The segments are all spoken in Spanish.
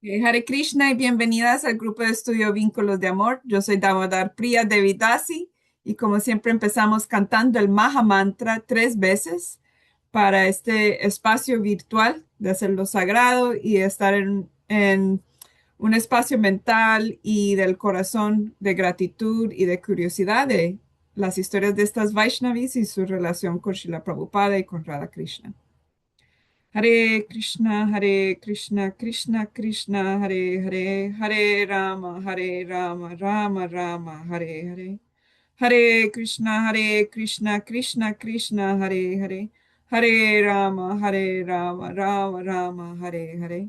Hare Krishna y bienvenidas al grupo de estudio Vínculos de Amor. Yo soy Damodar Priya Devidasi y como siempre empezamos cantando el Maha Mantra 3 veces para este espacio virtual de hacerlo sagrado y estar en un espacio mental y del corazón de gratitud y de curiosidad de las historias de estas Vaishnavis y su relación con Srila Prabhupada y con Radha Krishna. Hare Krishna, Krishna Krishna, Hare Hare, Hare Rama, Rama Rama, Hare Hare. Hare Krishna, Krishna Krishna, Hare Hare. Hare Rama, Rama Rama, Hare Hare.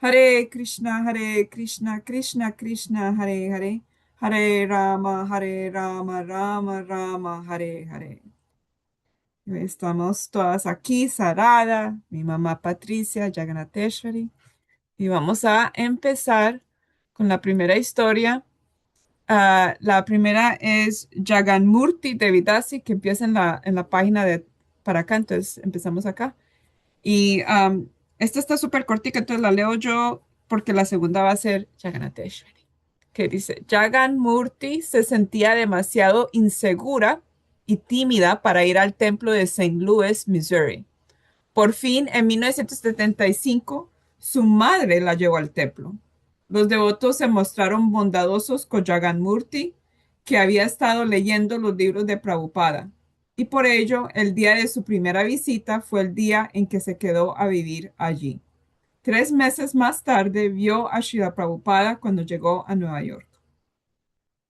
Hare Krishna, Krishna Krishna, Hare Hare. Hare Rama, Rama Rama, Hare Hare. Estamos todas aquí, Sarada, mi mamá Patricia, Jagannatheshwari, y vamos a empezar con la primera historia. La primera es Jaganmurti Devidasi, que empieza en la página de para acá, entonces empezamos acá. Y esta está súper cortica, entonces la leo yo porque la segunda va a ser Jagannatheshwari, que dice, Jagan Murti se sentía demasiado insegura y tímida para ir al templo de Saint Louis, Missouri. Por fin, en 1975, su madre la llevó al templo. Los devotos se mostraron bondadosos con Jagan Murti, que había estado leyendo los libros de Prabhupada, y por ello el día de su primera visita fue el día en que se quedó a vivir allí. 3 meses más tarde vio a Srila Prabhupada cuando llegó a Nueva York.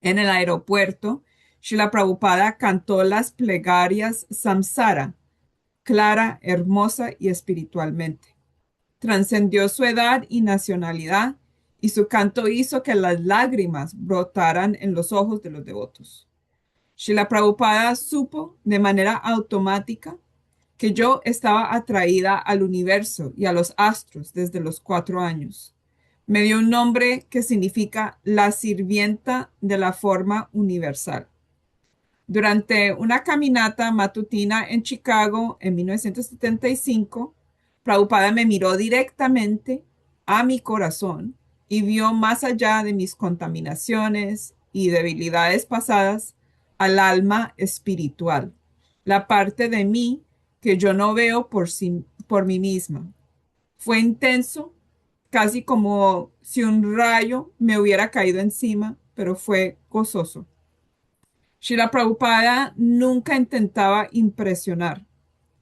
En el aeropuerto, Srila Prabhupada cantó las plegarias Samsara, clara, hermosa y espiritualmente. Trascendió su edad y nacionalidad, y su canto hizo que las lágrimas brotaran en los ojos de los devotos. Srila Prabhupada supo de manera automática que yo estaba atraída al universo y a los astros desde los 4 años. Me dio un nombre que significa la sirvienta de la forma universal. Durante una caminata matutina en Chicago en 1975, Prabhupada me miró directamente a mi corazón y vio más allá de mis contaminaciones y debilidades pasadas al alma espiritual, la parte de mí que yo no veo por mí misma. Fue intenso, casi como si un rayo me hubiera caído encima, pero fue gozoso. Srila Prabhupada nunca intentaba impresionar.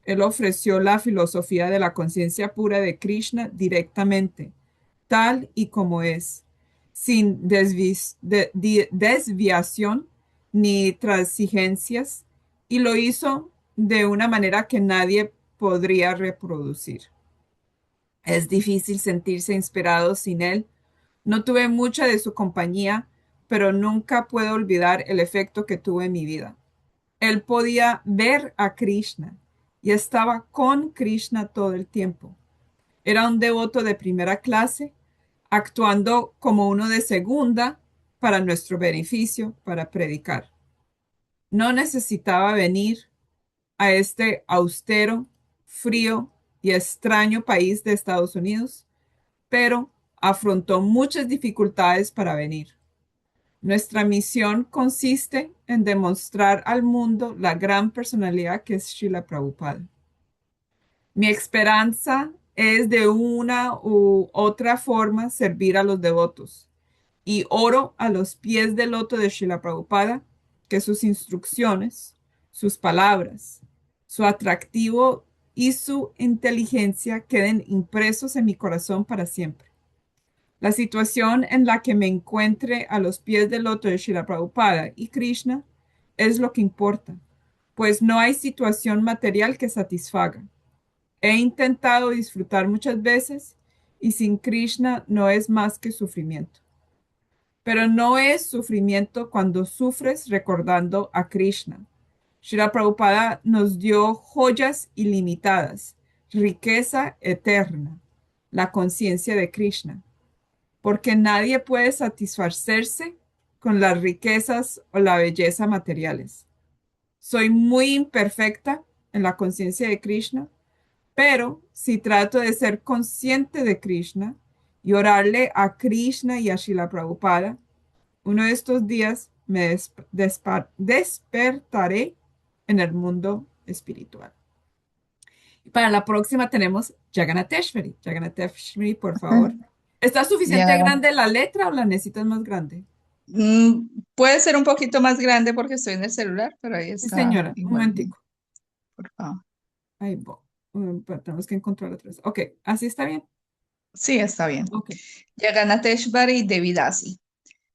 Él ofreció la filosofía de la conciencia pura de Krishna directamente, tal y como es, sin desviación ni transigencias, y lo hizo de una manera que nadie podría reproducir. Es difícil sentirse inspirado sin él. No tuve mucha de su compañía, pero nunca puedo olvidar el efecto que tuvo en mi vida. Él podía ver a Krishna y estaba con Krishna todo el tiempo. Era un devoto de primera clase, actuando como uno de segunda para nuestro beneficio, para predicar. No necesitaba venir a este austero, frío y extraño país de Estados Unidos, pero afrontó muchas dificultades para venir. Nuestra misión consiste en demostrar al mundo la gran personalidad que es Srila Prabhupada. Mi esperanza es de una u otra forma servir a los devotos y oro a los pies del loto de Srila Prabhupada que sus instrucciones, sus palabras, su atractivo y su inteligencia queden impresos en mi corazón para siempre. La situación en la que me encuentre a los pies del loto de Srila Prabhupada y Krishna es lo que importa, pues no hay situación material que satisfaga. He intentado disfrutar muchas veces y sin Krishna no es más que sufrimiento. Pero no es sufrimiento cuando sufres recordando a Krishna. Srila Prabhupada nos dio joyas ilimitadas, riqueza eterna, la conciencia de Krishna, porque nadie puede satisfacerse con las riquezas o la belleza materiales. Soy muy imperfecta en la conciencia de Krishna, pero si trato de ser consciente de Krishna y orarle a Krishna y a Srila Prabhupada. Uno de estos días me despertaré en el mundo espiritual. Para la próxima tenemos Jagannatheshwari. Jagannatheshwari, por favor. ¿Está suficiente Ya, grande la letra o la necesitas más grande? puede ser un poquito más grande porque estoy en el celular, pero ahí Sí, está señora. Un igual bien, momentico. por favor. Ahí voy. Pero tenemos que encontrar otra vez. Ok, así está bien. Sí, está bien. Ok. Yaganateshvari Devidasi.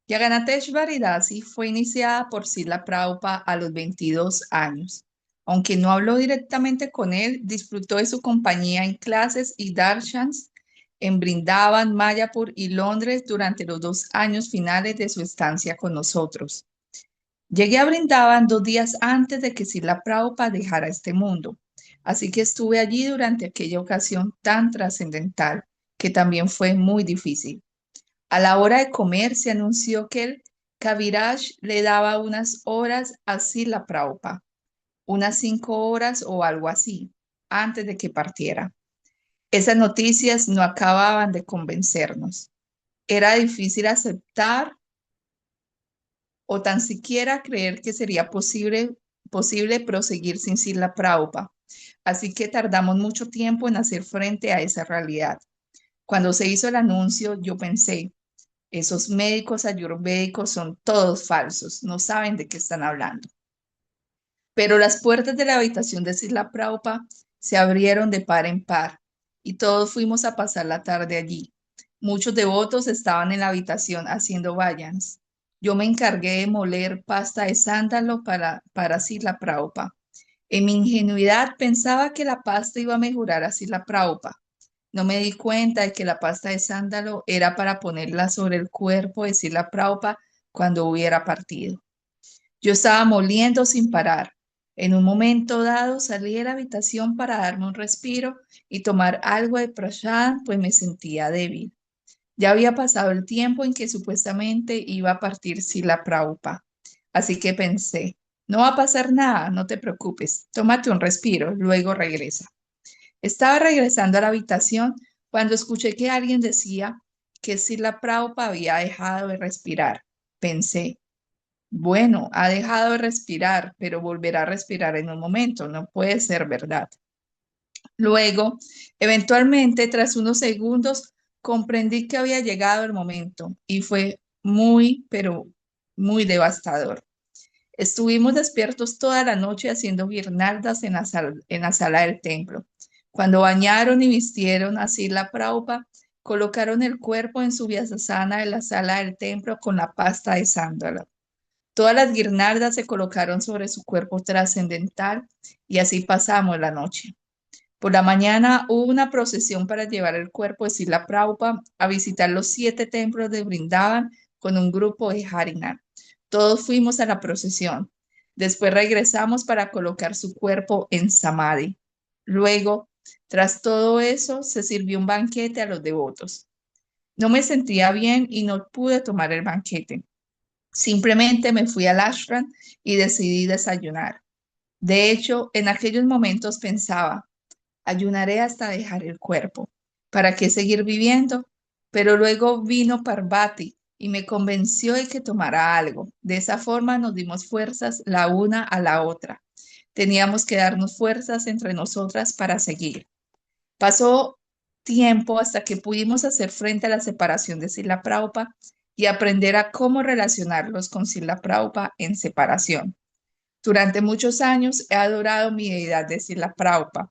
Yaganateshvari Dasi fue iniciada por Srila Prabhupada a los 22 años. Aunque no habló directamente con él, disfrutó de su compañía en clases y darshans en Brindavan, Mayapur y Londres durante los 2 años finales de su estancia con nosotros. Llegué a Brindavan 2 días antes de que Srila Prabhupada dejara este mundo, así que estuve allí durante aquella ocasión tan trascendental, que también fue muy difícil. A la hora de comer se anunció que el Kaviraj le daba unas horas a Srila Prabhupada, unas 5 horas o algo así, antes de que partiera. Esas noticias no acababan de convencernos. Era difícil aceptar o tan siquiera creer que sería posible proseguir sin Srila Prabhupada. Así que tardamos mucho tiempo en hacer frente a esa realidad. Cuando se hizo el anuncio, yo pensé, esos médicos ayurvédicos son todos falsos, no saben de qué están hablando. Pero las puertas de la habitación de Srila Prabhupada se abrieron de par en par y todos fuimos a pasar la tarde allí. Muchos devotos estaban en la habitación haciendo vayans. Yo me encargué de moler pasta de sándalo para Srila Prabhupada. En mi ingenuidad pensaba que la pasta iba a mejorar a Srila Prabhupada. No me di cuenta de que la pasta de sándalo era para ponerla sobre el cuerpo de Srila Prabhupada cuando hubiera partido. Yo estaba moliendo sin parar. En un momento dado salí de la habitación para darme un respiro y tomar algo de prashad, pues me sentía débil. Ya había pasado el tiempo en que supuestamente iba a partir Srila Prabhupada. Así que pensé, no va a pasar nada, no te preocupes, tómate un respiro, luego regresa. Estaba regresando a la habitación cuando escuché que alguien decía que Srila Prabhupada había dejado de respirar. Pensé, bueno, ha dejado de respirar, pero volverá a respirar en un momento. No puede ser verdad. Luego, eventualmente, tras unos segundos, comprendí que había llegado el momento y fue muy, pero muy devastador. Estuvimos despiertos toda la noche haciendo guirnaldas en la sala del templo. Cuando bañaron y vistieron así la Prabhupada, colocaron el cuerpo en su vyasasana de la sala del templo con la pasta de sándalo. Todas las guirnaldas se colocaron sobre su cuerpo trascendental y así pasamos la noche. Por la mañana hubo una procesión para llevar el cuerpo de Srila Prabhupada a visitar los 7 templos de Brindavan con un grupo de Harinam. Todos fuimos a la procesión. Después regresamos para colocar su cuerpo en Samadhi. Luego, tras todo eso, se sirvió un banquete a los devotos. No me sentía bien y no pude tomar el banquete. Simplemente me fui al ashram y decidí desayunar. De hecho, en aquellos momentos pensaba, ayunaré hasta dejar el cuerpo. ¿Para qué seguir viviendo? Pero luego vino Parvati y me convenció de que tomara algo. De esa forma nos dimos fuerzas la una a la otra. Teníamos que darnos fuerzas entre nosotras para seguir. Pasó tiempo hasta que pudimos hacer frente a la separación de Srila Prabhupada y aprender a cómo relacionarlos con Srila Prabhupada en separación. Durante muchos años he adorado mi deidad de Srila Prabhupada.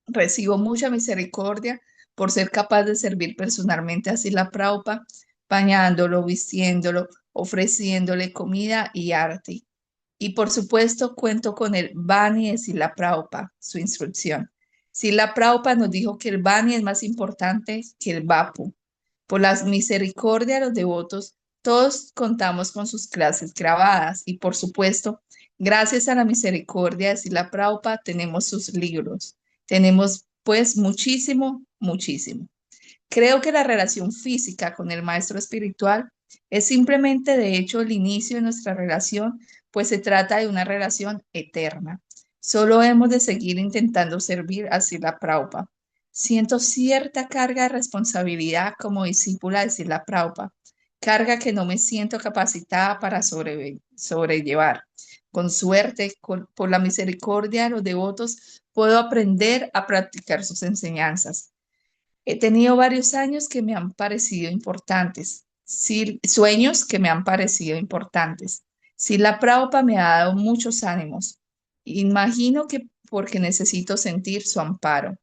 Recibo mucha misericordia por ser capaz de servir personalmente a Srila Prabhupada, bañándolo, vistiéndolo, ofreciéndole comida y arti. Y por supuesto cuento con el Bani de Srila Prabhupada, su instrucción. Srila Prabhupada nos dijo que el Bani es más importante que el Vapu. Por la misericordia de los devotos, todos contamos con sus clases grabadas y por supuesto, gracias a la misericordia de Srila Prabhupada, tenemos sus libros. Tenemos pues muchísimo, muchísimo. Creo que la relación física con el maestro espiritual es simplemente, de hecho, el inicio de nuestra relación, pues se trata de una relación eterna. Solo hemos de seguir intentando servir a Srila Prabhupada. Siento cierta carga de responsabilidad como discípula de Srila Prabhupada, carga que no me siento capacitada para sobrellevar. Con suerte, por la misericordia de los devotos, puedo aprender a practicar sus enseñanzas. He tenido varios años que me han parecido importantes, sí, sueños que me han parecido importantes. Sí, la Prabhupada me ha dado muchos ánimos. Imagino que porque necesito sentir su amparo.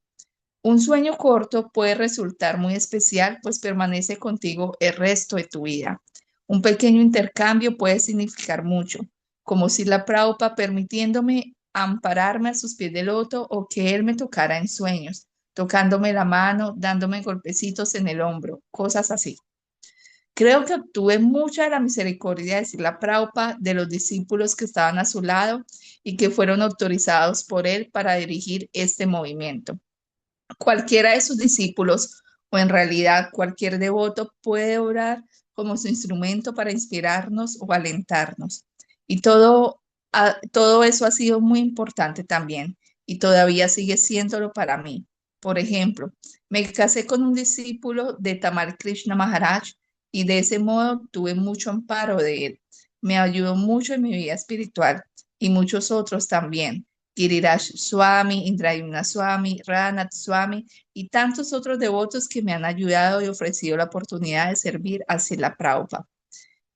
Un sueño corto puede resultar muy especial, pues permanece contigo el resto de tu vida. Un pequeño intercambio puede significar mucho, como si la Prabhupada permitiéndome ampararme a sus pies de loto o que él me tocara en sueños, tocándome la mano, dándome golpecitos en el hombro, cosas así. Creo que obtuve mucha de la misericordia de Srila Prabhupada de los discípulos que estaban a su lado y que fueron autorizados por él para dirigir este movimiento. Cualquiera de sus discípulos o en realidad cualquier devoto puede orar como su instrumento para inspirarnos o alentarnos. Y todo eso ha sido muy importante también y todavía sigue siéndolo para mí. Por ejemplo, me casé con un discípulo de Tamal Krishna Maharaj y de ese modo tuve mucho amparo de él. Me ayudó mucho en mi vida espiritual y muchos otros también. Giriraj Swami, Indrayumna Swami, Ranat Swami y tantos otros devotos que me han ayudado y ofrecido la oportunidad de servir a Srila Prabhupada.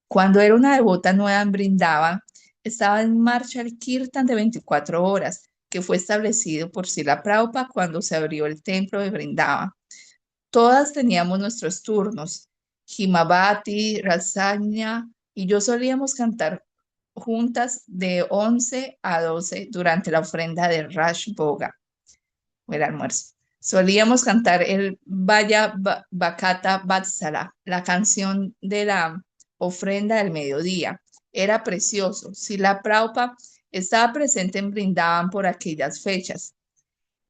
Cuando era una devota nueva en Brindava, estaba en marcha el Kirtan de 24 horas, que fue establecido por Srila Prabhupada cuando se abrió el templo de Brindava. Todas teníamos nuestros turnos. Himavati, Rasanya y yo solíamos cantar juntas de 11 a 12 durante la ofrenda de Rash Boga, o el almuerzo. Solíamos cantar el Vaya Bhakata Vatsala, la canción de la ofrenda del mediodía. Era precioso. Si la Prabhupada estaba presente en Brindavan por aquellas fechas.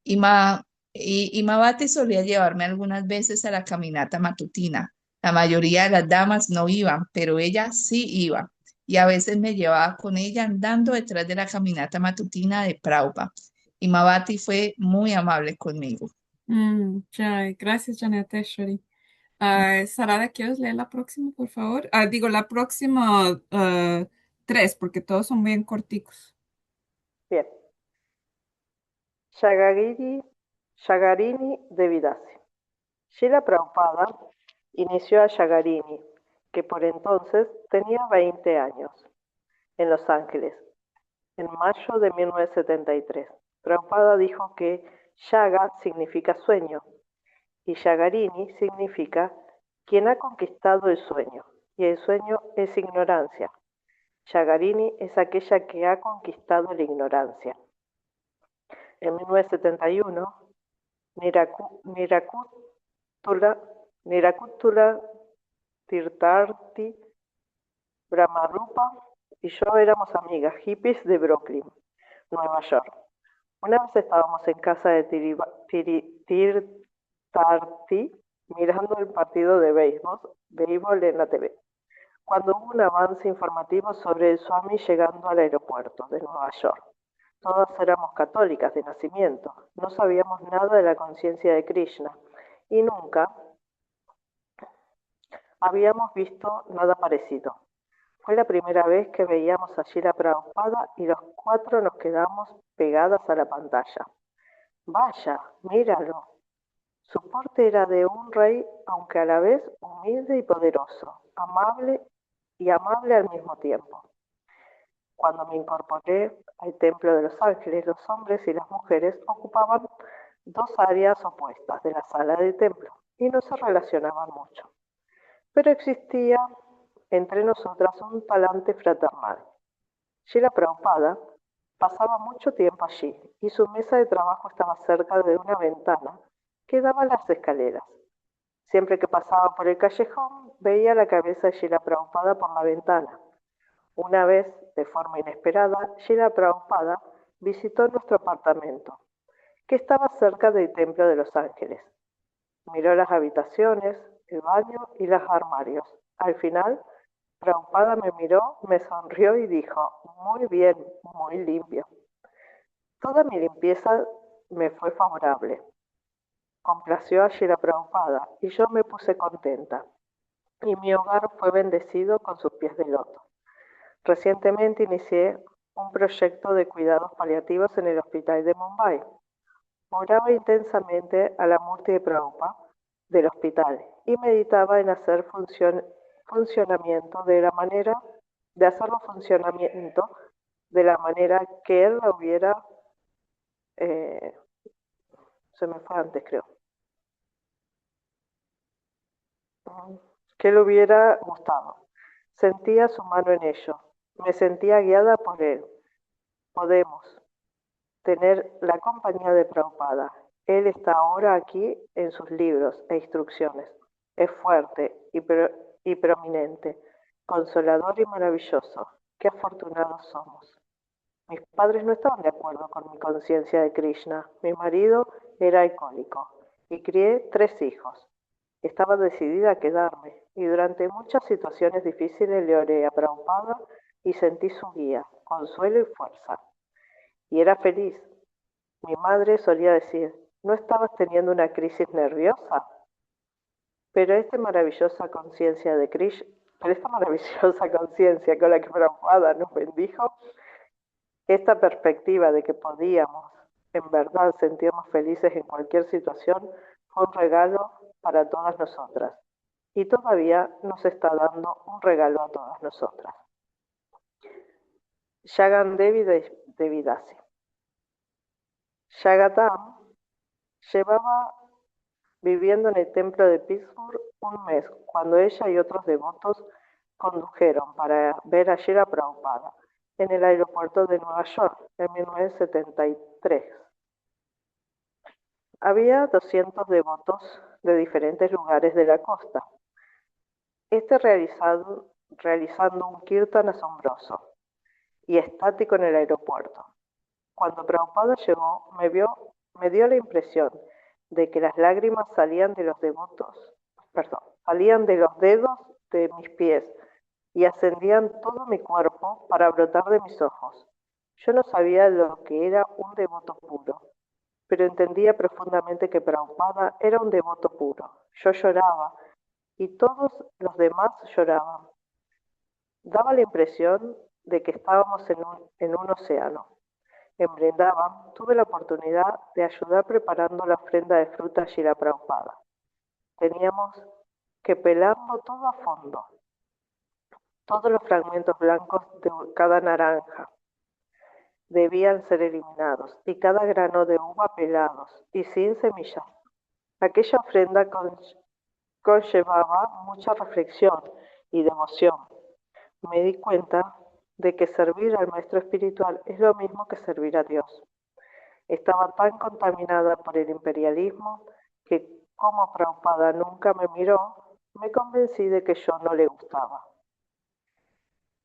Ima, Imabati solía llevarme algunas veces a la caminata matutina. La mayoría de las damas no iban, pero ella sí iba. Y a veces me llevaba con ella andando detrás de la caminata matutina de Praupa. Imabati fue muy amable conmigo. Ya, gracias, Janateshwari. Sarada, ¿quieres leer la próxima, por favor? Digo, la próxima tres, porque todos son bien corticos. Bien. Yagarini Devidasi. Srila Prabhupada inició a Yagarini, que por entonces tenía 20 años, en Los Ángeles, en mayo de 1973. Prabhupada dijo que Yaga significa sueño y Yagarini significa quien ha conquistado el sueño, y el sueño es ignorancia. Yagarini es aquella que ha conquistado la ignorancia. En 1971, Nirakutula Tirtharthi Brahmarupa y yo éramos amigas hippies de Brooklyn, Nueva York. Una vez estábamos en casa de Tirtharthi mirando el partido de béisbol en la TV, cuando hubo un avance informativo sobre el Swami llegando al aeropuerto de Nueva York. Todas éramos católicas de nacimiento, no sabíamos nada de la conciencia de Krishna y nunca habíamos visto nada parecido. Fue la primera vez que veíamos a Srila Prabhupada y los cuatro nos quedamos pegadas a la pantalla. Vaya, míralo. Su porte era de un rey, aunque a la vez humilde y poderoso, amable al mismo tiempo. Cuando me incorporé al templo de Los Ángeles, los hombres y las mujeres ocupaban dos áreas opuestas de la sala del templo y no se relacionaban mucho. Pero existía entre nosotras un talante fraternal. Srila Prabhupada pasaba mucho tiempo allí y su mesa de trabajo estaba cerca de una ventana que daba a las escaleras. Siempre que pasaba por el callejón, veía la cabeza de Srila Prabhupada por la ventana. Una vez, de forma inesperada, Srila Prabhupada visitó nuestro apartamento, que estaba cerca del Templo de Los Ángeles. Miró las habitaciones, el baño y los armarios. Al final, Prabhupada me miró, me sonrió y dijo, muy bien, muy limpio. Toda mi limpieza me fue favorable. complació a Srila Prabhupada y yo me puse contenta. Y mi hogar fue bendecido con sus pies de loto. Recientemente inicié un proyecto de cuidados paliativos en el hospital de Mumbai. Oraba intensamente a la Murti de Prabhupada del hospital y meditaba en hacer funcionamiento de hacerlo funcionamiento de la manera que él lo hubiera, se me fue antes creo, que le hubiera gustado. Sentía su mano en ello, me sentía guiada por él. Podemos tener la compañía de Prabhupada. Él está ahora aquí en sus libros e instrucciones. Es fuerte y prominente, consolador y maravilloso. Qué afortunados somos. Mis padres no estaban de acuerdo con mi conciencia de Krishna. Mi marido era alcohólico y crié 3 hijos. Estaba decidida a quedarme y durante muchas situaciones difíciles le oré a Prabhupada y sentí su guía, consuelo y fuerza. Y era feliz. Mi madre solía decir, ¿no estabas teniendo una crisis nerviosa? Pero esta maravillosa conciencia de Krishna, esta maravillosa conciencia con la que Prabhupada nos bendijo, esta perspectiva de que podíamos en verdad sentirnos felices en cualquier situación, fue un regalo para todas nosotras. Y todavía nos está dando un regalo a todas nosotras. Jagan Devi Devidasi. Jagatam llevaba viviendo en el templo de Pittsburgh un mes, cuando ella y otros devotos condujeron para ver a Srila Prabhupada en el aeropuerto de Nueva York en 1973. Había 200 devotos de diferentes lugares de la costa, realizando un kirtan asombroso y estático en el aeropuerto. Cuando Prabhupada llegó, me dio la impresión de que las lágrimas salían de los dedos de mis pies y ascendían todo mi cuerpo para brotar de mis ojos. Yo no sabía lo que era un devoto puro, pero entendía profundamente que Prabhupada era un devoto puro. Yo lloraba y todos los demás lloraban. Daba la impresión de que estábamos en un océano. En Vrindavan tuve la oportunidad de ayudar preparando la ofrenda de fruta a Srila Prabhupada. Teníamos que pelarlo todo a fondo, todos los fragmentos blancos de cada naranja debían ser eliminados y cada grano de uva pelados y sin semillas. Aquella ofrenda conllevaba mucha reflexión y devoción. Me di cuenta de que servir al maestro espiritual es lo mismo que servir a Dios. Estaba tan contaminada por el imperialismo que, como Prabhupada nunca me miró, me convencí de que yo no le gustaba.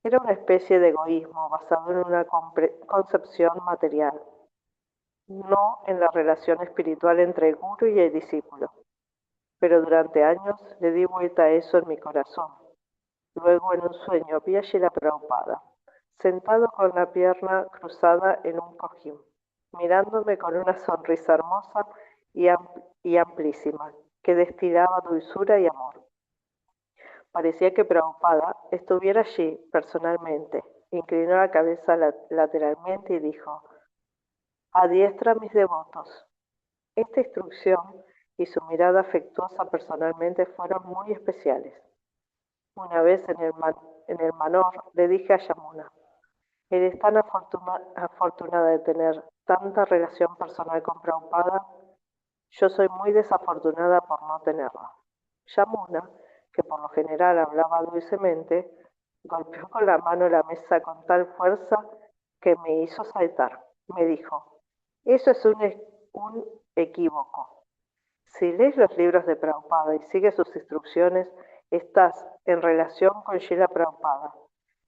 Era una especie de egoísmo basado en una concepción material, no en la relación espiritual entre el guru y el discípulo. Pero durante años le di vuelta a eso en mi corazón. Luego, en un sueño, vi a Srila Prabhupada, sentado con la pierna cruzada en un cojín, mirándome con una sonrisa hermosa y amplísima, que destilaba dulzura y amor. Parecía que Prabhupada estuviera allí personalmente. Inclinó la cabeza lateralmente y dijo, adiestra a mis devotos. Esta instrucción y su mirada afectuosa personalmente fueron muy especiales. Una vez en el Manor le dije a Yamuna, eres tan afortunada de tener tanta relación personal con Prabhupada, yo soy muy desafortunada por no tenerla. Yamuna, que por lo general hablaba dulcemente, golpeó con la mano la mesa con tal fuerza que me hizo saltar. Me dijo, eso es un equívoco. Si lees los libros de Prabhupada y sigues sus instrucciones, estás en relación con Srila Prabhupada.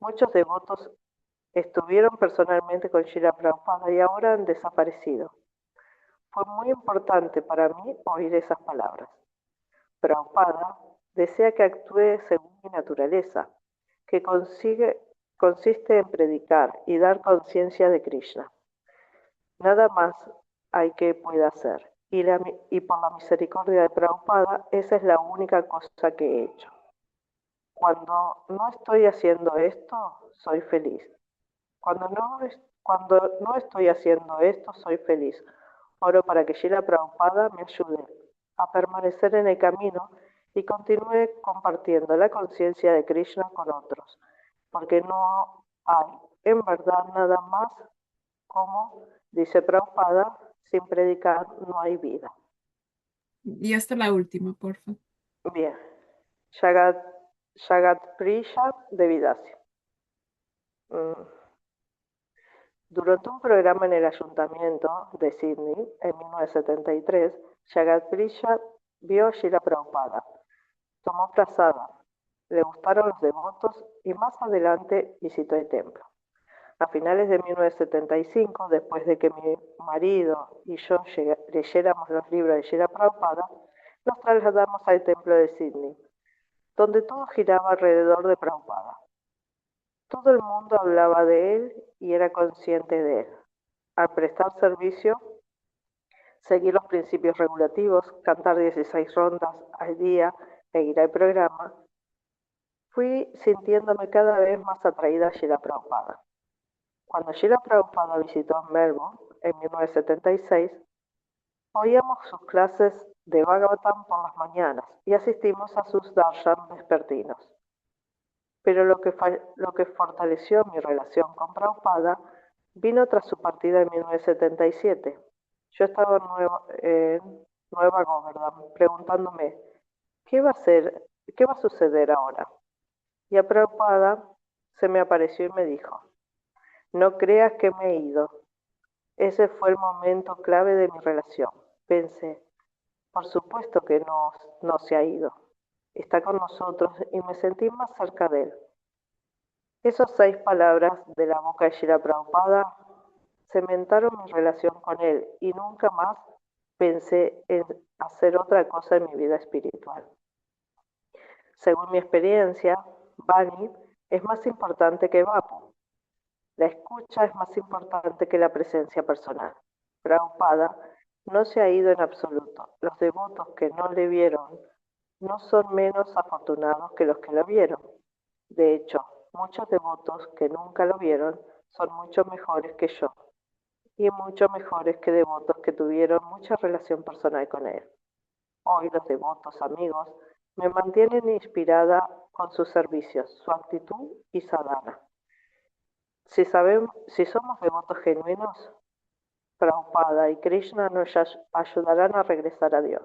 Muchos devotos estuvieron personalmente con Srila Prabhupada y ahora han desaparecido. Fue muy importante para mí oír esas palabras. Prabhupada desea que actúe según mi naturaleza, que consiste en predicar y dar conciencia de Krishna. Nada más hay que pueda hacer, y por la misericordia de Prabhupada, esa es la única cosa que he hecho. Cuando no estoy haciendo esto, soy feliz. Cuando no estoy haciendo esto, soy feliz. Oro para que Srila Prabhupada me ayude a permanecer en el camino y continúe compartiendo la conciencia de Krishna con otros, porque no hay en verdad nada más como, dice Prabhupada, sin predicar no hay vida. Y esta es la última, por favor. Bien, Jagat, Jagat Priya Devidasi. Durante un programa en el ayuntamiento de Sydney en 1973, Jagat Priya vio a Srila Prabhupada. Tomó prasada, le gustaron los devotos y más adelante visitó el templo. A finales de 1975, después de que mi marido y yo leyéramos los libros de Srila Prabhupada, nos trasladamos al templo de Sydney, donde todo giraba alrededor de Prabhupada. Todo el mundo hablaba de él y era consciente de él. Al prestar servicio, seguir los principios regulativos, cantar 16 rondas al día e ir al programa, fui sintiéndome cada vez más atraída a Srila Prabhupada. Cuando Srila Prabhupada visitó Melbourne en 1976, oíamos sus clases de Bhagavatam por las mañanas y asistimos a sus darshan vespertinos. Pero lo que fortaleció mi relación con Prabhupada vino tras su partida en 1977. Yo estaba en Nueva Government preguntándome, ¿qué va a suceder ahora? Y a Prabhupada se me apareció y me dijo, no creas que me he ido. Ese fue el momento clave de mi relación. Pensé, por supuesto que no se ha ido. Está con nosotros y me sentí más cerca de él. Esas 6 palabras de la boca de Srila Prabhupada cementaron mi relación con él y nunca más pensé en hacer otra cosa en mi vida espiritual. Según mi experiencia, Bani es más importante que Vapu. La escucha es más importante que la presencia personal. Prabhupada no se ha ido en absoluto. Los devotos que no le vieron no son menos afortunados que los que lo vieron. De hecho, muchos devotos que nunca lo vieron son mucho mejores que yo y mucho mejores que devotos que tuvieron mucha relación personal con él. Hoy los devotos amigos me mantienen inspirada con sus servicios, su actitud y sadhana. Si somos devotos genuinos, Prabhupada y Krishna nos ayudarán a regresar a Dios.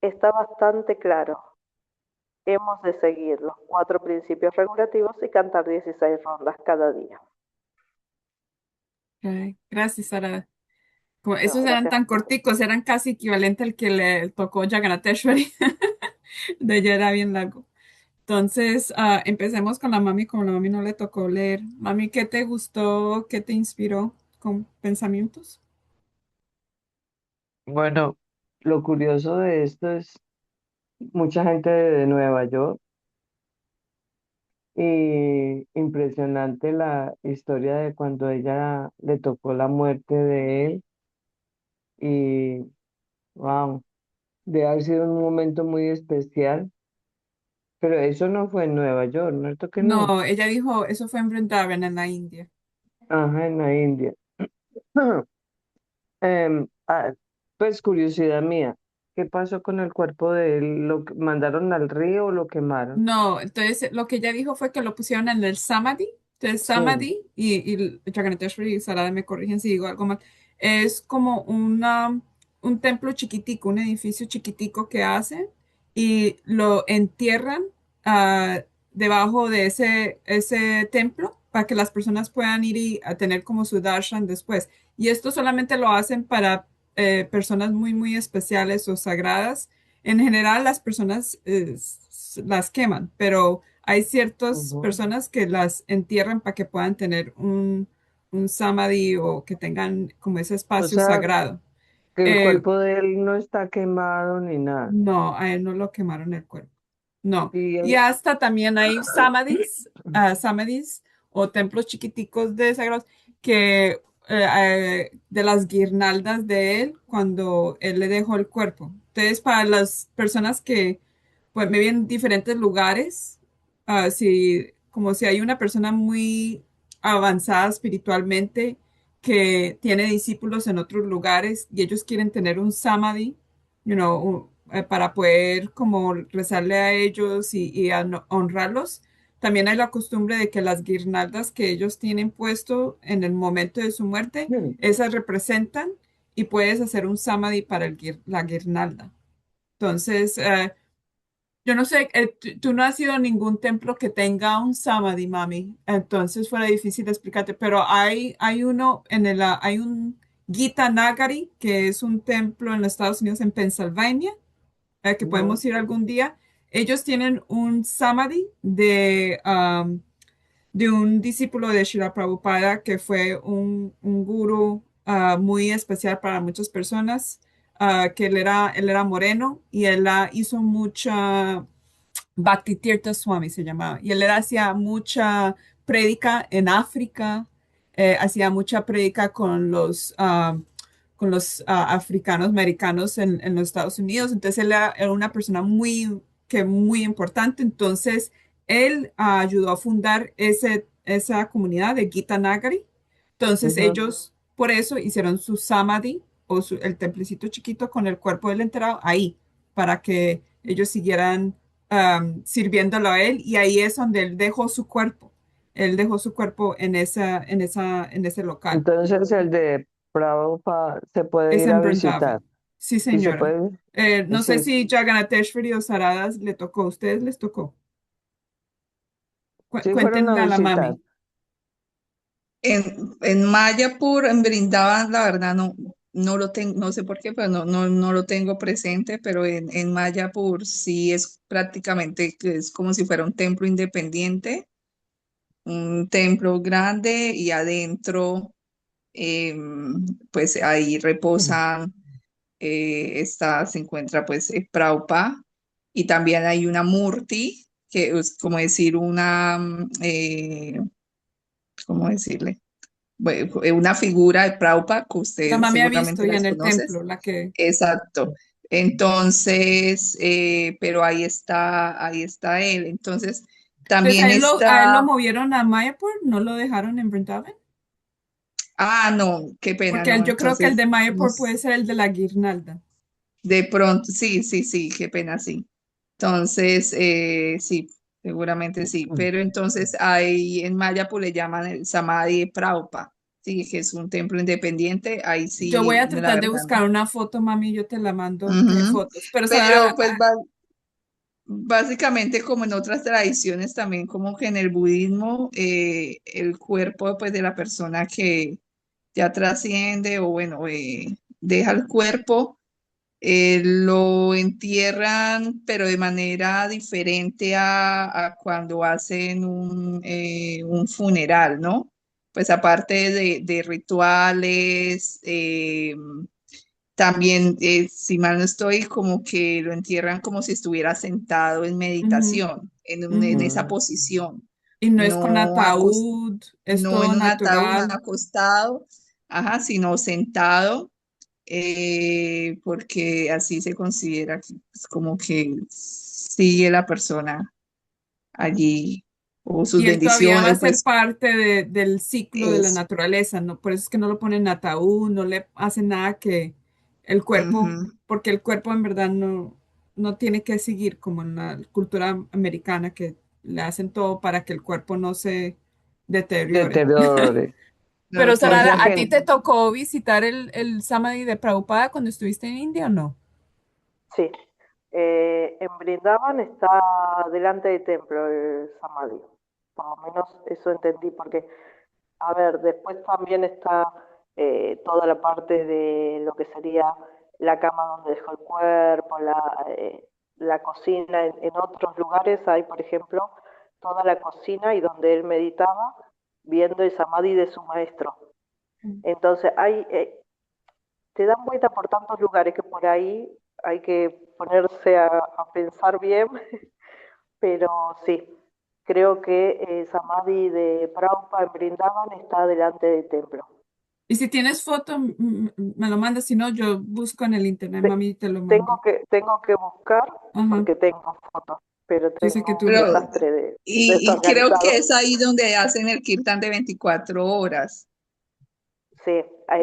Está bastante claro. Hemos de seguir los 4 principios regulativos y cantar 16 rondas cada día. Ok, gracias, Sara. Como No, esos eran gracias. tan corticos, eran casi equivalente al que le tocó Jagannatheshwari. De ella era bien largo. Entonces, empecemos con la mami, como la mami no le tocó leer. Mami, ¿qué te gustó? ¿Qué te inspiró con pensamientos? Bueno, lo curioso de esto es mucha gente de Nueva York y impresionante la historia de cuando ella le tocó la muerte de él y wow, debe haber sido un momento muy especial, pero eso no fue en Nueva York, ¿no es cierto que no? No, ella dijo, eso fue en Vrindavan, en la India. Ajá, en la India. Em, ah, pues curiosidad mía, ¿qué pasó con el cuerpo de él? ¿Mandaron al río o lo quemaron? No, entonces lo que ella dijo fue que lo pusieron en el Samadhi. Entonces, Sí. Samadhi y Jagannatheshwari y Sarada me corrigen si digo algo mal. Es como un templo chiquitico, un edificio chiquitico que hacen y lo entierran debajo de ese templo para que las personas puedan ir y a tener como su darshan después. Y esto solamente lo hacen para personas muy, muy especiales o sagradas. En general, las personas las queman, pero hay ciertas Ujú. personas que las entierran para que puedan tener un samadhi o que tengan como ese O espacio sea, sagrado. que el Eh, cuerpo de él no está quemado ni nada. no, a él no lo quemaron el cuerpo. No. Y Y él, hasta también hay samadhis o templos chiquiticos de sagrados que de las guirnaldas de él cuando él le dejó el cuerpo. Entonces, para las personas que pues viven en diferentes lugares, como si hay una persona muy avanzada espiritualmente que tiene discípulos en otros lugares y ellos quieren tener un samadhi, para poder como rezarle a ellos y honrarlos. También hay la costumbre de que las guirnaldas que ellos tienen puesto en el momento de su muerte, Mm. esas representan y puedes hacer un samadhi para la guirnalda. Entonces, yo no sé, tú no has ido a ningún templo que tenga un samadhi, mami, entonces fuera difícil explicarte, pero hay uno hay un Gita Nagari, que es un templo en los Estados Unidos, en Pennsylvania, que Ujú, podemos ir algún día. Ellos tienen un samadhi de un discípulo de Srila Prabhupada que fue un gurú muy especial para muchas personas, que él era moreno y él hizo mucha Bhakti Tirtha Swami se llamaba. Y él hacía mucha prédica en África, hacía mucha prédica con los africanos americanos en los Estados Unidos. Entonces él era una persona muy importante. Entonces él ayudó a fundar esa comunidad de Gita Nagari. Entonces ujú. ellos por eso hicieron su samadhi o el templecito chiquito con el cuerpo del enterrado ahí, para que ellos siguieran sirviéndolo a él, y ahí es donde él dejó su cuerpo. Él dejó su cuerpo en ese local. Entonces el de Prabhupada se puede Es ir en a Brindavan. visitar Sí, y se señora. puede, No sé sí, si Jagannatheshwari o Saradas le tocó. ¿A ustedes les tocó? sí fueron a Cuéntenle a la visitar. mami. En Mayapur, en Brindavan, la verdad no lo tengo, no sé por qué, pero no lo tengo presente, pero en Mayapur sí es prácticamente, que es como si fuera un templo independiente, un templo grande y adentro, pues ahí Ujú. reposan, se encuentra pues Prabhupada, y también hay una murti, que es como decir ¿cómo decirle? Una figura de Prabhupada que La usted mami ha visto seguramente ya las en el conoces. templo, la que... Exacto. Entonces, pero ahí está él. Entonces, Entonces también a él lo está, movieron a Mayapur, no lo dejaron en Brindavan. no, qué pena, Porque no. yo creo que el Entonces, de no, Mayapur puede ser el de la guirnalda. de pronto, sí, sí, sí, qué pena, sí. Entonces, sí, seguramente sí. Pero entonces ahí en Mayapur le llaman el Samadhi de Prabhupada, sí, que es un templo independiente. Ahí Yo voy sí, a la tratar de verdad, buscar no. una foto, mami, yo te la mando, que hay Ujú. fotos. Pero, Pero pues básicamente como en otras tradiciones también como que en el budismo el cuerpo pues de la persona que ya trasciende o bueno deja el cuerpo, lo entierran pero de manera diferente a cuando hacen un funeral, ¿no? Pues aparte de rituales, también, si mal no estoy, como que lo entierran como si estuviera sentado en ujú, meditación, en ujú. esa Mm. posición, Y no es con no, ataúd, es no todo en un ataúd, no natural. acostado, ajá, sino sentado, porque así se considera que es como que sigue la persona allí, o sus Y él todavía va a bendiciones, ser pues, parte del ciclo de la es, naturaleza, ¿no? Por eso es que no lo ponen en ataúd, no le hacen nada que el cuerpo, ujú, porque el cuerpo en verdad no tiene que seguir como en la cultura americana, que le hacen todo para que el cuerpo no se deteriore. Deteriore. Pero no, O Sarada, sea claro. ¿a que ti te tocó visitar el Samadhi de Prabhupada cuando estuviste en India o no? Sí, en Brindavan está delante del templo el Samadhi. Por lo menos eso entendí, porque, a ver, después también está toda la parte de lo que sería la cama donde dejó el cuerpo, la cocina. En otros lugares hay, por ejemplo, toda la cocina y donde él meditaba viendo el Samadhi de su maestro. Entonces, te dan vuelta por tantos lugares que por ahí hay que ponerse a pensar bien, pero sí, creo que Samadhi de Prabhupada en Brindavan está delante del templo. Y si tienes foto, me lo mandas, si no, yo busco en el internet, Te- mami, y te lo mando. tengo que buscar Ajá, porque tengo fotos, pero yo sé que tengo tú un lo... Pero, desastre de y creo que desorganizado. es ahí donde hacen el kirtan de 24 horas. Sí,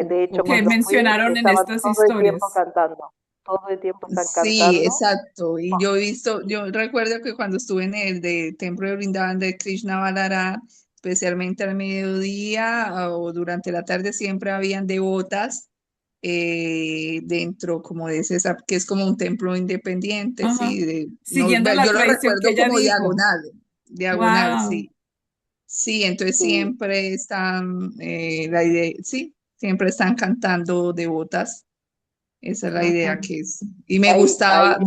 de hecho que cuando fui mencionaron en estaban estas todo el tiempo historias. cantando, todo el tiempo están Sí, cantando. exacto. Y Oh, yo he visto, yo recuerdo que cuando estuve en el de Templo de Brindavan de Krishna Balará, especialmente al mediodía o durante la tarde, siempre habían devotas dentro como de ese, que es como un templo independiente, Ajá. sí. No, Siguiendo la yo lo tradición que recuerdo ella como dijo. diagonal, diagonal, Wow, sí. Sí, entonces sí, siempre están, la idea, sí, siempre están cantando devotas. Esa es qué la idea bacano. que es. Y me ahí gustaba,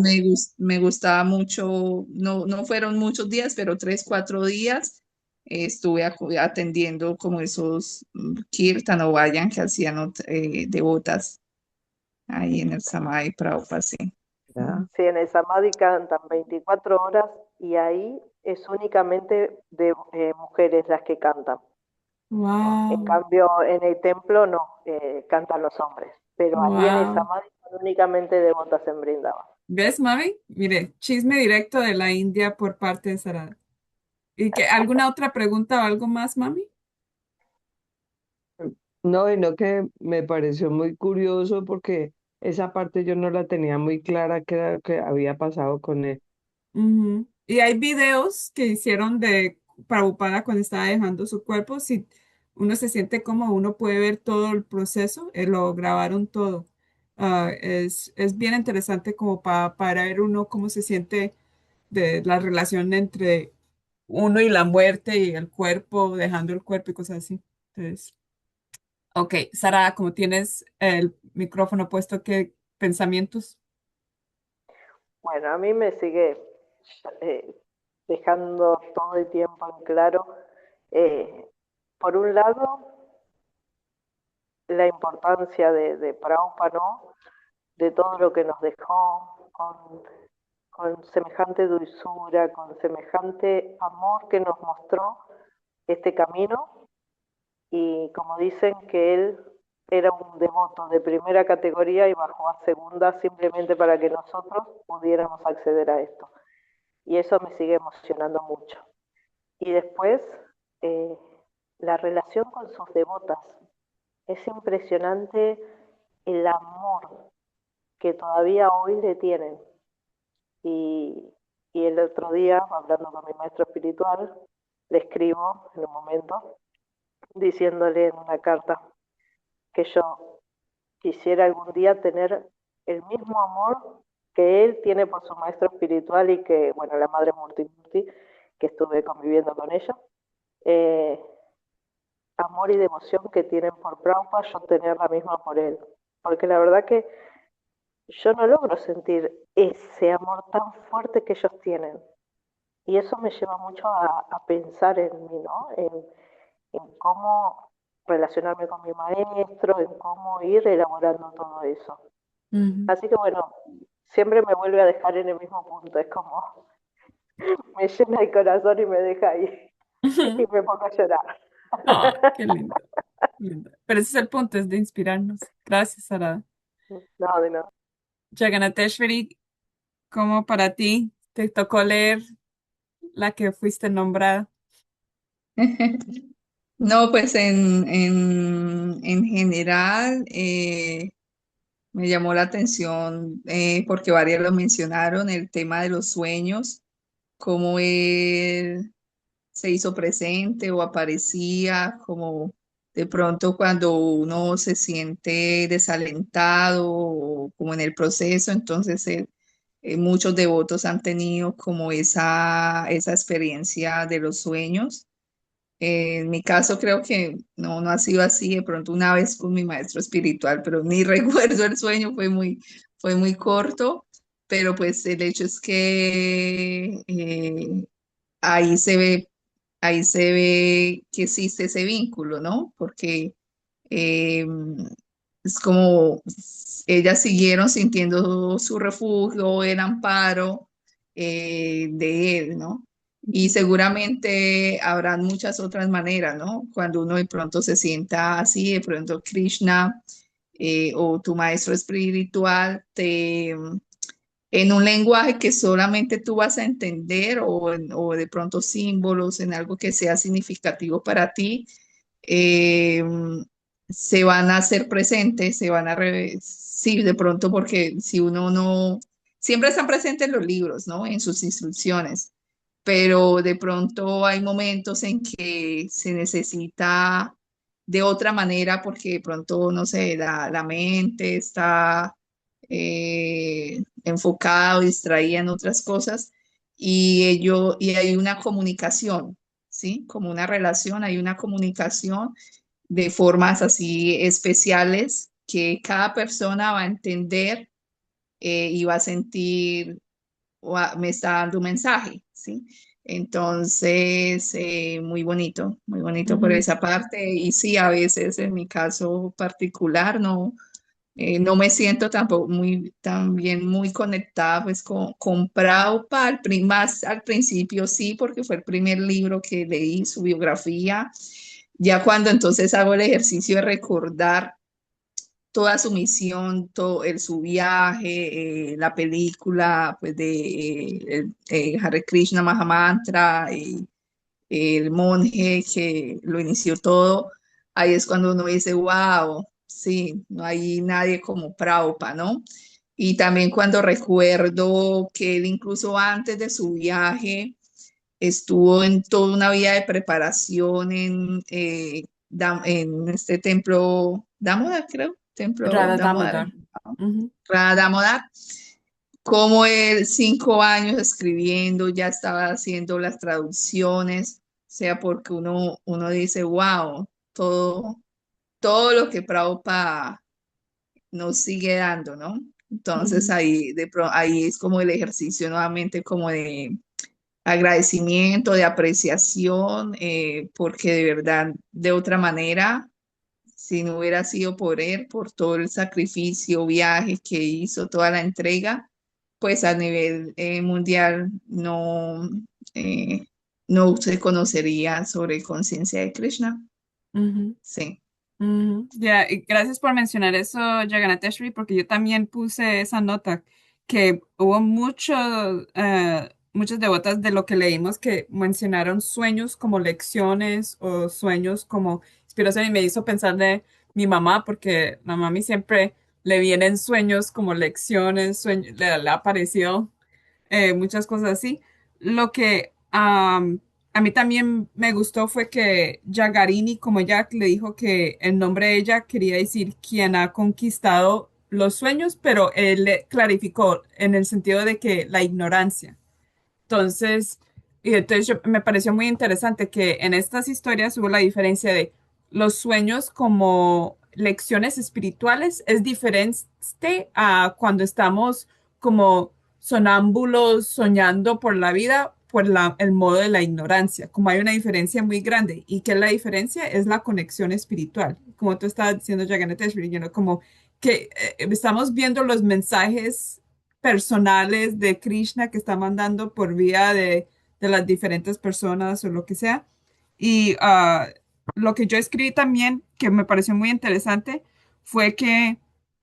me gustaba mucho, no, no fueron muchos días, pero 3, 4 días estuve atendiendo como esos kirtan o vayan que hacían devotas ahí en el Samay Prabhupada, sí. ¿verdad? sí, en el Samadhi cantan 24 horas y ahí es únicamente de mujeres las que cantan. En Wow, cambio, en el templo no, cantan los hombres. Pero ahí en el wow. Samadhi son únicamente devotas en Brindavan. ¿Ves, mami? Mire, chisme directo de la India por parte de Sarada. ¿Y que alguna otra pregunta o algo más, mami? No, y no que me pareció muy curioso porque esa parte yo no la tenía muy clara qué era lo que había pasado con él. Ujú. Y hay videos que hicieron de Prabhupada cuando estaba dejando su cuerpo. Si uno se siente como uno puede ver todo el proceso, lo grabaron todo. Es bien interesante como para ver uno cómo se siente de la relación entre uno y la muerte y el cuerpo, dejando el cuerpo y cosas así. Entonces, ok, Sara, como tienes el micrófono puesto, ¿qué pensamientos? Bueno, a mí me sigue eh, dejando todo el tiempo en claro, eh, por un lado, la importancia de Prabhupada, ¿no? De todo lo que nos dejó con semejante dulzura, con semejante amor que nos mostró este camino y como dicen que él era un devoto de primera categoría y bajó a segunda simplemente para que nosotros pudiéramos acceder a esto. Y eso me sigue emocionando mucho. Y después, eh, la relación con sus devotas. Es impresionante el amor que todavía hoy le tienen. Y, y el otro día, hablando con mi maestro espiritual, le escribo en un momento, diciéndole en una carta que yo quisiera algún día tener el mismo amor que él tiene por su maestro espiritual y que, bueno, la madre Murti Murti, que estuve conviviendo con ella, eh, amor y devoción que tienen por Prabhupada, yo tener la misma por él. Porque la verdad que yo no logro sentir ese amor tan fuerte que ellos tienen. Y eso me lleva mucho a pensar en mí, ¿no? En cómo relacionarme con mi maestro, en cómo ir elaborando todo eso. Ujú. Así que bueno, siempre me vuelve a dejar en el mismo punto, es como me llena el corazón y me deja ahí y me pongo a llorar. Ah, qué lindo, lindo. Pero ese es el punto, es de inspirarnos. Gracias, Sara. No, de nada. Jagannatheshwari, ¿cómo para ti te tocó leer la que fuiste nombrada? No, pues en general me llamó la atención porque varios lo mencionaron, el tema de los sueños, cómo él se hizo presente o aparecía, como de pronto cuando uno se siente desalentado o como en el proceso, entonces muchos devotos han tenido como esa experiencia de los sueños. En mi caso creo que no, no ha sido así, de pronto una vez con mi maestro espiritual, pero ni recuerdo el sueño, fue muy corto, pero pues el hecho es que ahí se ve, ahí se ve que existe ese vínculo, ¿no? Porque eh, es como ellas siguieron sintiendo su refugio, el amparo de él, ¿no? Y seguramente habrán muchas otras maneras, ¿no? Cuando uno de pronto se sienta así, de pronto Krishna o tu maestro espiritual en un lenguaje que solamente tú vas a entender o de pronto símbolos en algo que sea significativo para ti, eh, se van a hacer presentes, sí, de pronto porque si uno no, siempre están presentes los libros, ¿no? En sus instrucciones, pero de pronto hay momentos en que se necesita de otra manera porque de pronto, no sé, la mente está enfocada o distraída en otras cosas y hay una comunicación, ¿sí? Como una relación, hay una comunicación de formas así especiales que cada persona va a entender y va a sentir me está dando un mensaje, ¿sí? Entonces, muy bonito por Ujú. esa parte. Y sí, a veces en mi caso particular no me siento tampoco también muy conectada pues con Prabhupada, más al principio sí, porque fue el primer libro que leí, su biografía. Ya cuando entonces hago el ejercicio de recordar toda su misión, su viaje, la película pues de Hare Krishna Mahamantra, el monje que lo inició todo, ahí es cuando uno dice, wow, sí, no hay nadie como Prabhupada, ¿no? Y también cuando recuerdo que él incluso antes de su viaje estuvo en toda una vida de preparación en este templo Damodar, creo, templo Radha Damodar, Damodar. Ujú, Radha Damodar, como él 5 años escribiendo, ya estaba haciendo las traducciones, o sea, porque uno dice, wow, todo lo que Prabhupada nos sigue dando, ¿no? Entonces ujú, ahí es como el ejercicio nuevamente como de agradecimiento, de apreciación, porque de verdad, de otra manera, si no hubiera sido por él, por todo el sacrificio, viaje que hizo, toda la entrega, pues a nivel mundial eh, no se conocería sobre conciencia de Krishna. ujú. Sí. Ya, y gracias por mencionar eso, Jagannath, porque yo también puse esa nota, que hubo muchas devotas de lo que leímos que mencionaron sueños como lecciones o sueños como inspiración y me hizo pensar de mi mamá, porque la mami siempre le vienen sueños como lecciones, le ha parecido muchas cosas así. Lo que a mí también me gustó fue que Jagarini, como ella le dijo que el nombre de ella quería decir quien ha conquistado los sueños, pero él le clarificó en el sentido de que la ignorancia. Entonces, me pareció muy interesante que en estas historias hubo la diferencia de los sueños como lecciones espirituales es diferente a cuando estamos como sonámbulos soñando por la vida por el modo de la ignorancia, como hay una diferencia muy grande. ¿Y qué es la diferencia? Es la conexión espiritual. Como tú estabas diciendo, Jagannath, como que estamos viendo los mensajes personales de Krishna que está mandando por vía de las diferentes personas o lo que sea. Y lo que yo escribí también, que me pareció muy interesante, fue que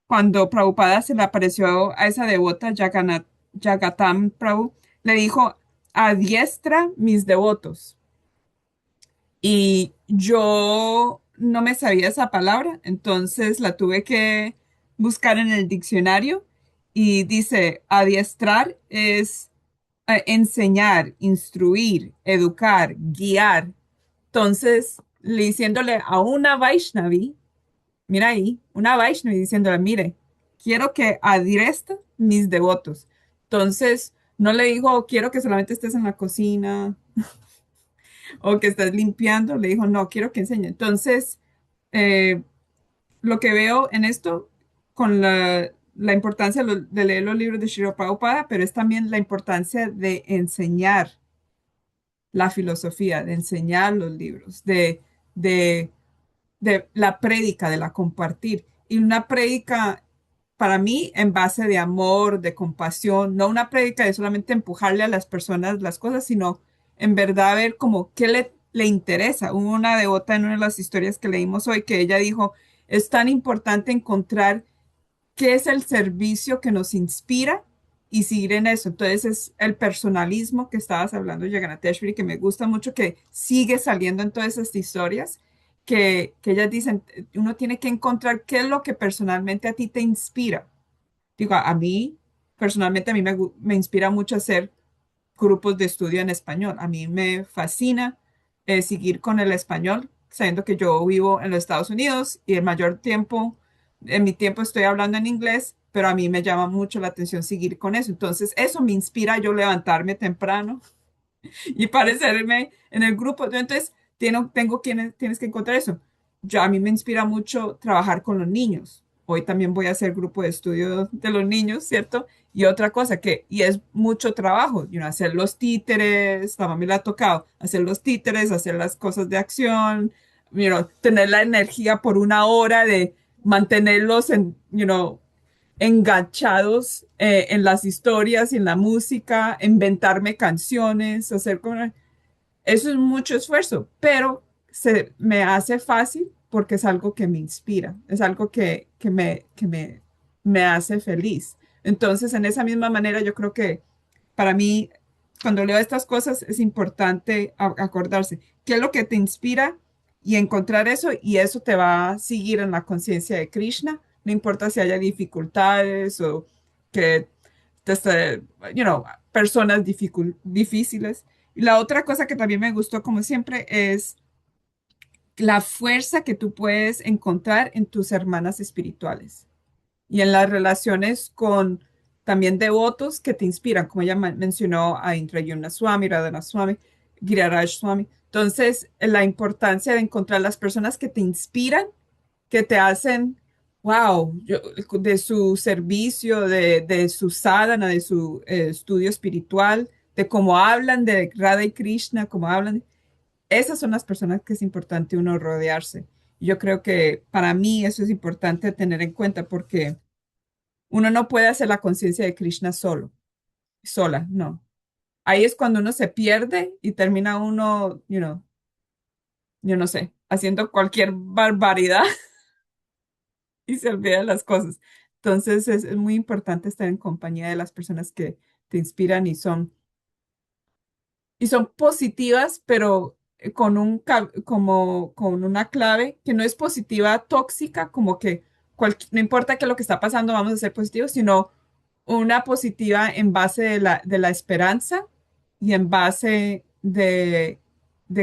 cuando Prabhupada se le apareció a esa devota, Jagatam Prabhu, le dijo, adiestra mis devotos. Y yo no me sabía esa palabra, entonces la tuve que buscar en el diccionario y dice, adiestrar es enseñar, instruir, educar, guiar. Entonces, diciéndole a una Vaishnavi, mira ahí, una Vaishnavi diciéndole, mire, quiero que adiestre mis devotos. Entonces, no le dijo, quiero que solamente estés en la cocina o que estés limpiando, le dijo, no, quiero que enseñe. Entonces, eh, lo que veo en esto, con la importancia de leer los libros de Srila Prabhupada, pero es también la importancia de enseñar la filosofía, de enseñar los libros, de, de la prédica, de la compartir. Y una prédica, para mí, en base de amor, de compasión, no una prédica de solamente empujarle a las personas las cosas, sino en verdad ver como qué le interesa. Hubo una devota en una de las historias que leímos hoy que ella dijo, es tan importante encontrar qué es el servicio que nos inspira y seguir en eso. Entonces es el personalismo que estabas hablando, Yaganateshvili, que me gusta mucho, que sigue saliendo en todas estas historias, que ellas dicen, uno tiene que encontrar qué es lo que personalmente a ti te inspira. Digo, a mí, personalmente, a mí me inspira mucho hacer grupos de estudio en español. A mí me fascina seguir con el español, sabiendo que yo vivo en los Estados Unidos y el mayor tiempo, en mi tiempo estoy hablando en inglés, pero a mí me llama mucho la atención seguir con eso. Entonces, eso me inspira a yo levantarme temprano y parecerme en el grupo. Entonces, tienes que encontrar eso. Yo, a mí me inspira mucho trabajar con los niños. Hoy también voy a hacer grupo de estudio de los niños, ¿cierto? Y otra cosa y es mucho trabajo, hacer los títeres, la mami le ha tocado, hacer los títeres, hacer las cosas de acción, tener la energía por una hora de mantenerlos enganchados en las historias y en la música, inventarme canciones, hacer como... Eso es mucho esfuerzo, pero me hace fácil porque es algo que me inspira, es algo que me hace feliz. Entonces, en esa misma manera, yo creo que para mí, cuando leo estas cosas, es importante acordarse qué es lo que te inspira y encontrar eso, y eso te va a seguir en la conciencia de Krishna, no importa si haya dificultades o que desde, personas difíciles. Y la otra cosa que también me gustó, como siempre, es la fuerza que tú puedes encontrar en tus hermanas espirituales y en las relaciones con también devotos que te inspiran, como ella mencionó a Indrayumna Swami, Radhana Swami, Giriraj Swami. Entonces, la importancia de encontrar las personas que te inspiran, que te hacen, wow, de su servicio, de su sadhana, de su estudio espiritual, de cómo hablan de Radha y Krishna, cómo hablan. Esas son las personas que es importante uno rodearse. Yo creo que para mí eso es importante tener en cuenta porque uno no puede hacer la conciencia de Krishna sola, no. Ahí es cuando uno se pierde y termina uno, yo no sé, haciendo cualquier barbaridad y se olvida de las cosas. Entonces es muy importante estar en compañía de las personas que te inspiran y son positivas, pero como con una clave que no es positiva tóxica, como que no importa qué es lo que está pasando, vamos a ser positivos, sino una positiva en base de la esperanza y en base de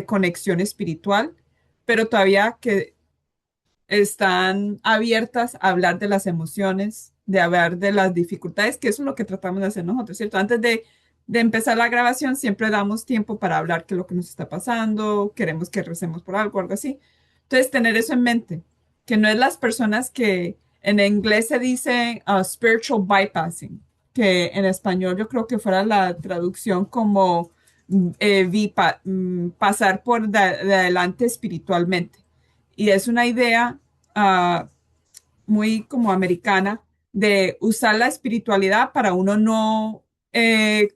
conexión espiritual, pero todavía que están abiertas a hablar de las emociones, de hablar de las dificultades, que eso es lo que tratamos de hacer nosotros, ¿cierto? Antes de empezar la grabación, siempre damos tiempo para hablar qué es lo que nos está pasando, queremos que recemos por algo así. Entonces, tener eso en mente, que no es las personas que en inglés se dice spiritual bypassing, que en español yo creo que fuera la traducción como pasar de adelante espiritualmente. Y es una idea ah, muy como americana de usar la espiritualidad para uno no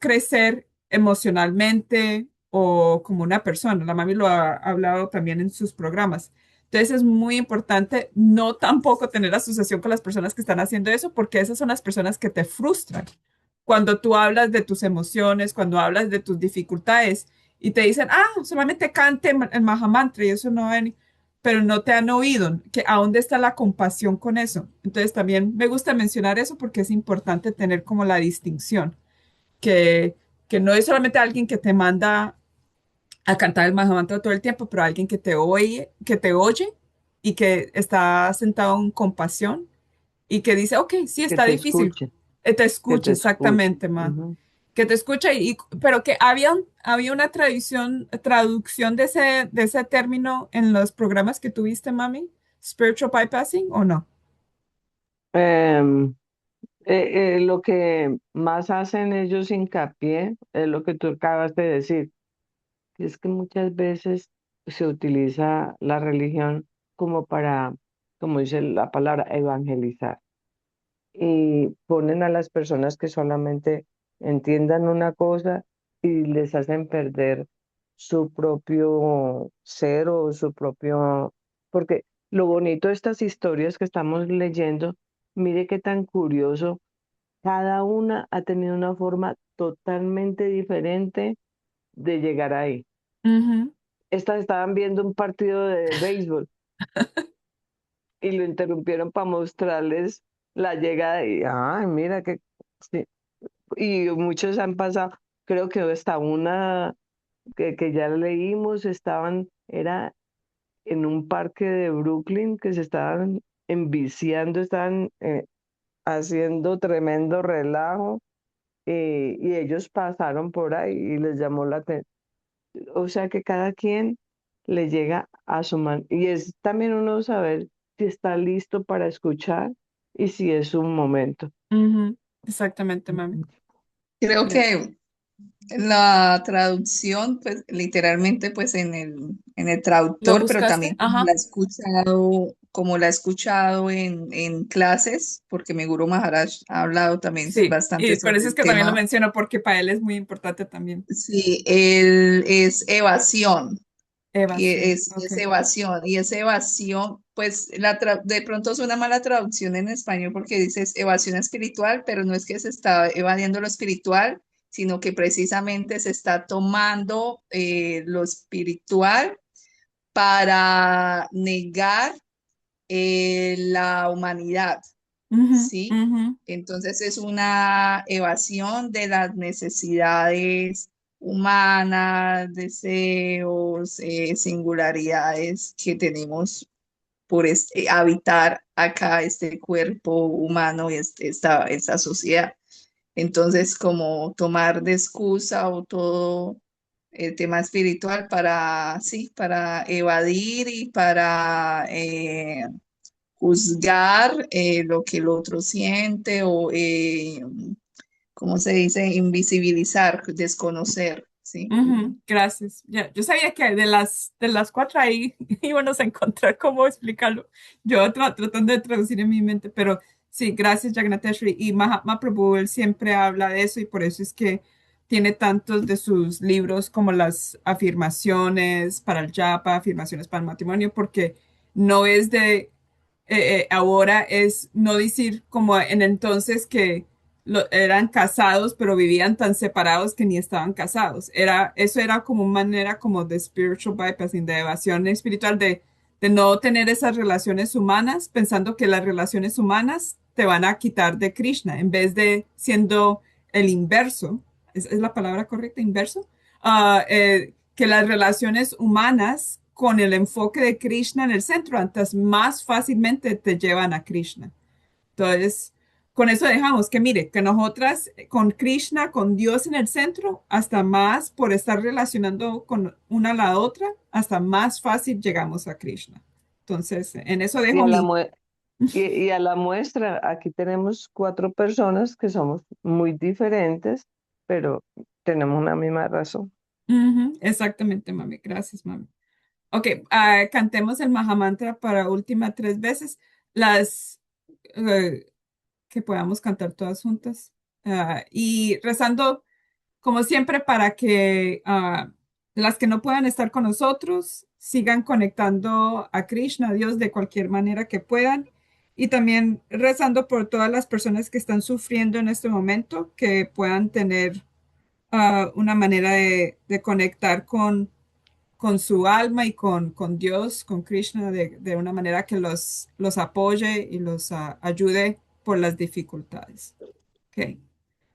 crecer emocionalmente o como una persona. La mami lo ha hablado también en sus programas. Entonces es muy importante no tampoco tener asociación con las personas que están haciendo eso, porque esas son las personas que te frustran. Cuando tú hablas de tus emociones, cuando hablas de tus dificultades y te dicen, solamente cante el Mahamantra y eso no es, pero no te han oído, que a dónde está la compasión con eso. Entonces también me gusta mencionar eso porque es importante tener como la distinción, que, que no es solamente alguien que te manda a cantar el Mahamantra todo el tiempo, pero alguien que te oye y que está sentado en compasión y que dice, ok, sí, Que está te difícil. escuche, Te que escucha, te escuche. exactamente, ma. Ujú. Que te escucha, pero que había una traducción de ese término en los programas que tuviste, mami, spiritual bypassing, ¿o no? Em, lo que más hacen ellos hincapié es lo que tú acabas de decir, que es que muchas veces se utiliza la religión como para, como dice la palabra, evangelizar. Y ponen a las personas que solamente entiendan una cosa y les hacen perder su propio ser o su propio, porque lo bonito de estas historias que estamos leyendo, mire qué tan curioso, cada una ha tenido una forma totalmente diferente de llegar ahí. Ujú, Estas estaban viendo un partido de béisbol y lo interrumpieron para mostrarles la llegada y, ay, mira que, sí. Y muchos han pasado, creo que hasta una que ya leímos, era en un parque de Brooklyn que se estaban enviciando, estaban haciendo tremendo relajo y ellos pasaron por ahí y les llamó la atención. O sea que cada quien le llega a su mano. Y es también uno saber si está listo para escuchar y si es un momento. ujú. Exactamente, mami. Creo Ya. que la traducción, pues literalmente, pues en el ¿Lo traductor, pero buscaste? también Ajá. como la he escuchado en clases, porque mi Guru Maharaj ha hablado también Sí, bastante y por sobre eso es el que también lo tema. menciono, porque para él es muy importante también. Sí, él es evasión. Evasión. Ok. Es evasión, y esa evasión, pues de pronto es una mala traducción en español porque dices evasión espiritual, pero no es que se está evadiendo lo espiritual, sino que precisamente se está tomando lo espiritual para negar la humanidad, Ujú, ¿sí? ujú, Entonces es una evasión de las necesidades humanas, deseos, singularidades que tenemos por habitar acá este cuerpo humano y esta sociedad. Entonces, como tomar de excusa o todo el tema espiritual para, sí, para evadir y para juzgar lo que el otro siente o, ¿cómo se dice? Invisibilizar, desconocer, ¿sí? ujú. Gracias. Ya, yo sabía que de las cuatro ahí íbamos a encontrar cómo explicarlo. Yo tratando de traducir en mi mente, pero sí, gracias, Jagannatheshwari. Y Mahatma Prabhu, él siempre habla de eso y por eso es que tiene tantos de sus libros como las afirmaciones para el japa, afirmaciones para el matrimonio, porque no es de ahora es no decir como en entonces que eran casados, pero vivían tan separados que ni estaban casados. Eso era como una manera como de spiritual bypassing, de evasión espiritual, de no tener esas relaciones humanas, pensando que las relaciones humanas te van a quitar de Krishna, en vez de siendo el inverso. ¿Es la palabra correcta? ¿Inverso? Que las relaciones humanas con el enfoque de Krishna en el centro, antes más fácilmente te llevan a Krishna. Entonces, con eso dejamos que mire, que nosotras con Krishna, con Dios en el centro, hasta más por estar relacionando con una a la otra, hasta más fácil llegamos a Krishna. Entonces, en eso Y dejo a la, mi... mue- y a la muestra, aquí tenemos cuatro personas que somos muy diferentes, pero tenemos una misma razón. Ujú, exactamente, mami. Gracias, mami. Ok, cantemos el Mahamantra para última tres veces. Las que podamos cantar todas juntas. Y rezando, como siempre, para que las que no puedan estar con nosotros sigan conectando a Krishna, a Dios, de cualquier manera que puedan. Y también rezando por todas las personas que están sufriendo en este momento, que puedan tener una manera de conectar con su alma y con Dios, con Krishna, de una manera que los apoye y los ayude por las dificultades. Ok,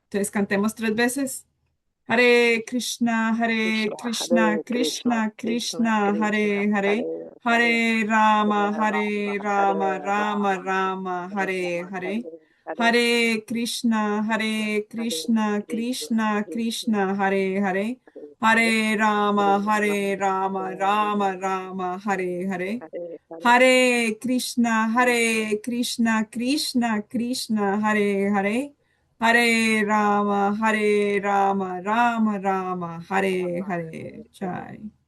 entonces cantemos tres veces. Hare Krishna, Krishna, Hare Krishna, Krishna Krishna Krishna, Krishna, Hare Hare, Hare Hare, Hare Rama, Rama, Rama Hare Rama, Rama, Rama Hare Rama, Hare. Hare Hare, Hare Krishna, Hare Hare Krishna, Krishna, Krishna Krishna Krishna, Hare Hare. Hare Hare, Hare Rama, Hare Hare Rama, Rama, Hare Rama Rama, Rama, Hare Hare. Hare Hare, Hare Krishna, Hare Krishna, Krishna Krishna, Hare Hare. Hare Rama, Rama Rama, Rama, Hare Rama, Hare. Hare Hare. Jai.